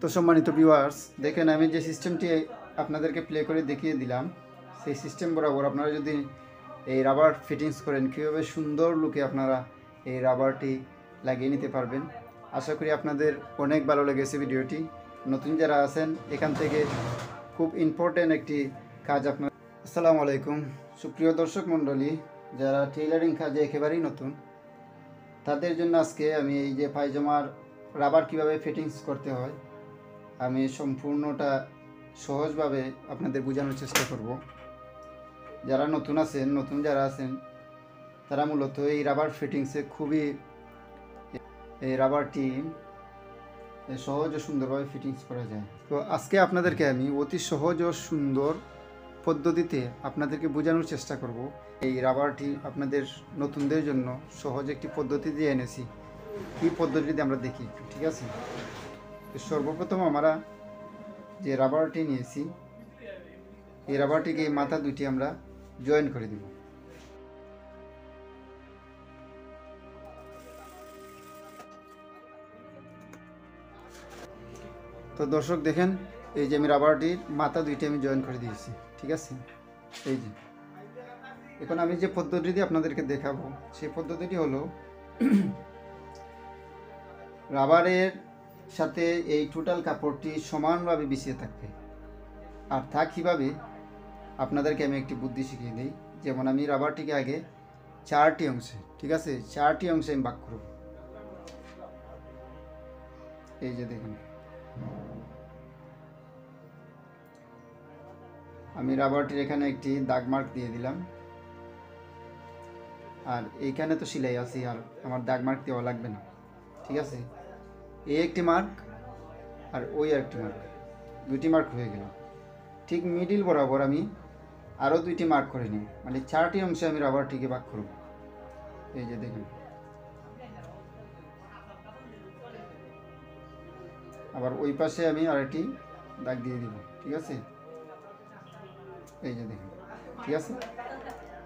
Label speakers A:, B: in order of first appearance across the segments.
A: তো সম্মানিত ভিউয়ার্স, দেখেন আমি যে সিস্টেমটি আপনাদেরকে প্লে করে দেখিয়ে দিলাম, সেই সিস্টেম বরাবর আপনারা যদি এই রাবার ফিটিংস করেন কীভাবে সুন্দর লুকে আপনারা এই রাবারটি লাগিয়ে নিতে পারবেন। আশা করি আপনাদের অনেক ভালো লেগেছে ভিডিওটি। নতুন যারা আছেন এখান থেকে খুব ইম্পর্টেন্ট একটি কাজ আপনার। আসসালামু আলাইকুম সুপ্রিয় দর্শক মণ্ডলী, যারা টেইলারিং কাজে একেবারেই নতুন তাদের জন্য আজকে আমি এই যে পায়জামার রাবার কিভাবে ফিটিংস করতে হয় আমি সম্পূর্ণটা সহজভাবে আপনাদের বোঝানোর চেষ্টা করব। যারা নতুন যারা আছেন তারা মূলত এই রাবার ফিটিংসে খুবই এই রাবারটি সহজ ও সুন্দরভাবে ফিটিংস করা যায়। তো আজকে আপনাদেরকে আমি অতি সহজ ও সুন্দর পদ্ধতিতে আপনাদেরকে বোঝানোর চেষ্টা করব। এই রাবারটি আপনাদের নতুনদের জন্য সহজ একটি পদ্ধতি দিয়ে এনেছি। কী পদ্ধতিতে আমরা দেখি, ঠিক আছে? সর্বপ্রথম আমরা যে রাবারটি নিয়েছি এই রাবারটিকে মাথা দুটি আমরা জয়েন করে দিব। তো দর্শক দেখেন, এই যে আমি রাবারটির মাথা দুইটি আমি জয়েন করে দিয়েছি, ঠিক আছে? এই যে এখন আমি যে পদ্ধতিটি আপনাদেরকে দেখাবো সেই পদ্ধতিটি হলো রাবারের সাথে এই টোটাল কাপড়টি সমানভাবে বিছিয়ে থাকবে। আর তা কীভাবে আপনাদেরকে আমি একটি বুদ্ধি শিখিয়ে দিই। যেমন আমি রাবারটিকে আগে 4টি অংশে, ঠিক আছে, 4টি অংশে আমি ভাগ করব। এই যে দেখুন, আমি রাবারটির এখানে একটি দাগ মার্ক দিয়ে দিলাম। আর এইখানে তো সেলাই আছে, আর আমার দাগ মার্ক দেওয়া লাগবে না, ঠিক আছে? এই একটি মার্ক আর ওই একটি মার্ক, দুটি মার্ক হয়ে গেল। ঠিক মিডিল বরাবর আমি আরও দুইটি মার্ক করে নিই, মানে 4টি অংশে আমি রাবারটিকে ভাগ করব। এই যে দেখুন, আবার ওই পাশে আমি আরেকটি দাগ দিয়ে দিব, ঠিক আছে? এই যে দেখুন, ঠিক আছে,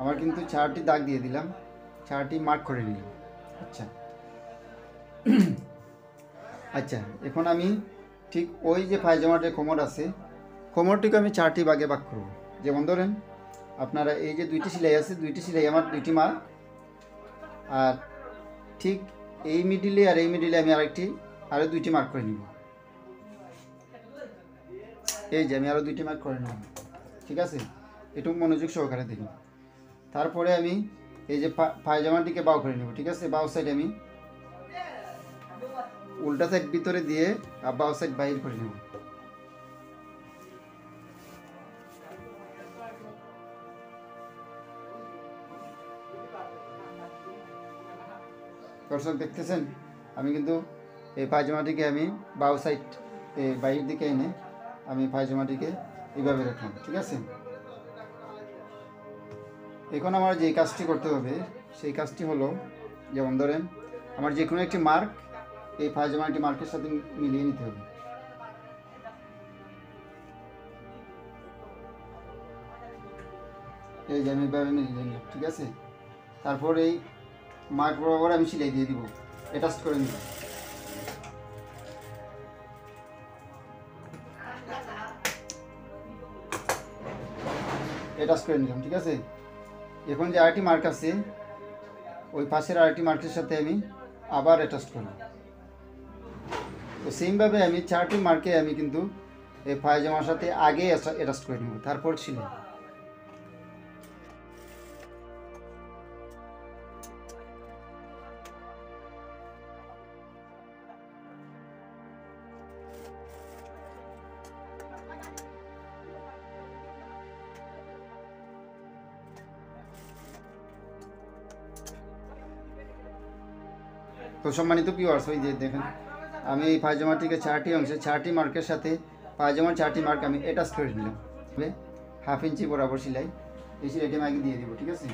A: আমার কিন্তু 4টি দাগ দিয়ে দিলাম, 4টি মার্ক করে নিলাম। আচ্ছা আচ্ছা, এখন আমি ঠিক ওই যে পায়জামাটার কোমর আছে, কোমরটিকে আমি 4টি ভাগে ভাগ করব। যেমন ধরেন আপনারা এই যে দুইটি সেলাই আছে, দুইটি সেলাই আমার দুইটি মার্ক, আর ঠিক এই মিডিলে আর এই মিডিলে আমি আরও দুইটি মার্ক করে নিব। এই যে আমি আরও দুইটি মার্ক করে নিলাম, ঠিক আছে? একটু মনোযোগ সহকারে দেখুন। তারপরে আমি এই যে পায়জামাটিকে বাউ করে নেব, ঠিক আছে? বাউ সাইড আমি উল্টা সাইড ভিতরে দিয়ে আর বাউ সাইড বাইর করে নেব। দর্শক দেখতেছেন, আমি কিন্তু এই পায়জামাটিকে আমি বাউ সাইড বাইরের দিকে এনে আমি পায়জামাটিকে এইভাবে রাখলাম, ঠিক আছে? এখন আমার যে কাজটি করতে হবে সেই কাজটি হলো, যেমন ধরেন আমার যে কোনো একটি মার্ক এই পায়জামাটি মার্কের সাথে মিলিয়ে নিতে হবে। এই যে আমি এইভাবে মিলিয়ে নিলাম, ঠিক আছে? তারপর এই মার্ক বরাবর আমি সেলাই দিয়ে দিব, অ্যাটাচ করে নিব। অ্যাটাচ করে নিলাম, ঠিক আছে? এখন যে আরেকটি মার্ক আছে ওই পাশের আরেকটি মার্কের সাথে আমি আবার অ্যাটাচ করব। তো সেমভাবে আমি 4টি মার্কে আমি কিন্তু এই পায়জামার সাথে আগে অ্যাটাচ করে নেব, তারপর সেলাই। তো সম্মানিত ভিউয়ার্স, ওই যে দেখেন আমি এই পায়জামাটিকে 4টি অংশে 4টি মার্কের সাথে পায়জামার 4টি মার্ক আমি অ্যাটাচ করে নিলাম। 1/2 ইঞ্চি বরাবর সেলাই, এই সেলাইটা আমি আগে দিয়ে দিব, ঠিক আছে?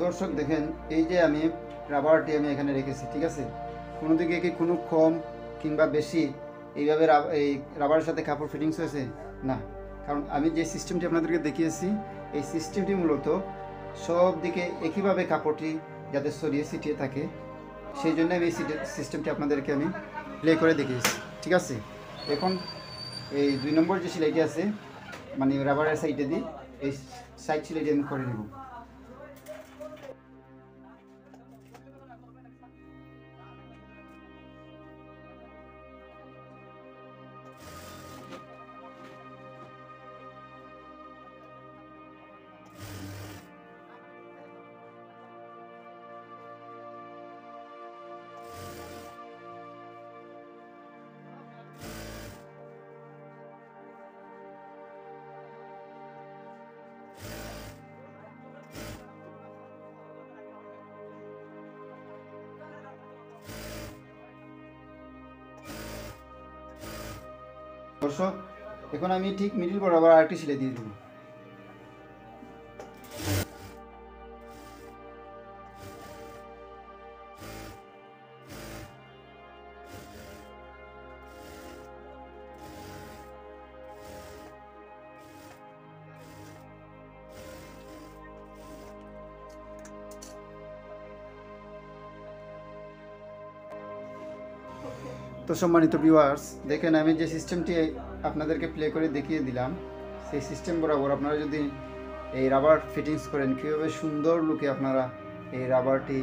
A: দর্শক দেখেন, এই যে আমি রাবারটি আমি এখানে রেখেছি, ঠিক আছে? কোনো দিকে কি কোনো কম কিংবা বেশি এইভাবে এই রাবারের সাথে কাপড় ফিটিংস হয়েছে? না, কারণ আমি যে সিস্টেমটি আপনাদেরকে দেখিয়েছি, এই সিস্টেমটি মূলত সব দিকে একইভাবে কাপড়টি যাতে ছড়িয়ে ছিটিয়ে থাকে, সেই জন্য আমি এই সিস্টেমটি আপনাদেরকে আমি প্লে করে দেখিয়েছি, ঠিক আছে? এখন এই 2 নম্বর যে সেলাইটি আছে, মানে রাবারের সাইডে দিই, এই সাইড সেলাইটি আমি করে নেব। দর্শক, এখন আমি ঠিক মিডিল বরাবর আরেকটি সেলাই দিয়ে দেবো। তো সম্মানিত ভিউয়ার্স, দেখেন আমি যে সিস্টেমটি আপনাদেরকে প্লে করে দেখিয়ে দিলাম, সেই সিস্টেম বরাবর আপনারা যদি এই রাবার ফিটিংস করেন, কীভাবে সুন্দর লুকে আপনারা এই রাবারটি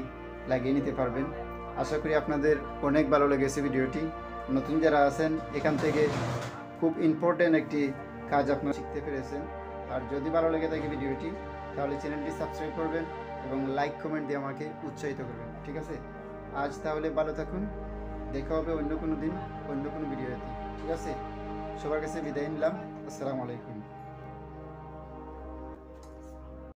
A: লাগিয়ে নিতে পারবেন। আশা করি আপনাদের অনেক ভালো লেগেছে ভিডিওটি। নতুন যারা আছেন, এখান থেকে খুব ইম্পর্ট্যান্ট একটি কাজ আপনারা শিখতে পেরেছেন। আর যদি ভালো লেগে থাকে ভিডিওটি, তাহলে চ্যানেলটি সাবস্ক্রাইব করবেন এবং লাইক কমেন্ট দিয়ে আমাকে উৎসাহিত করবেন, ঠিক আছে? আজ তাহলে ভালো থাকুন, দেখা হবে অন্য কোনো দিন অন্য কোনো ভিডিওতে, ঠিক আছে? সবার কাছে বিদায় নিলাম। আসসালামু আলাইকুম।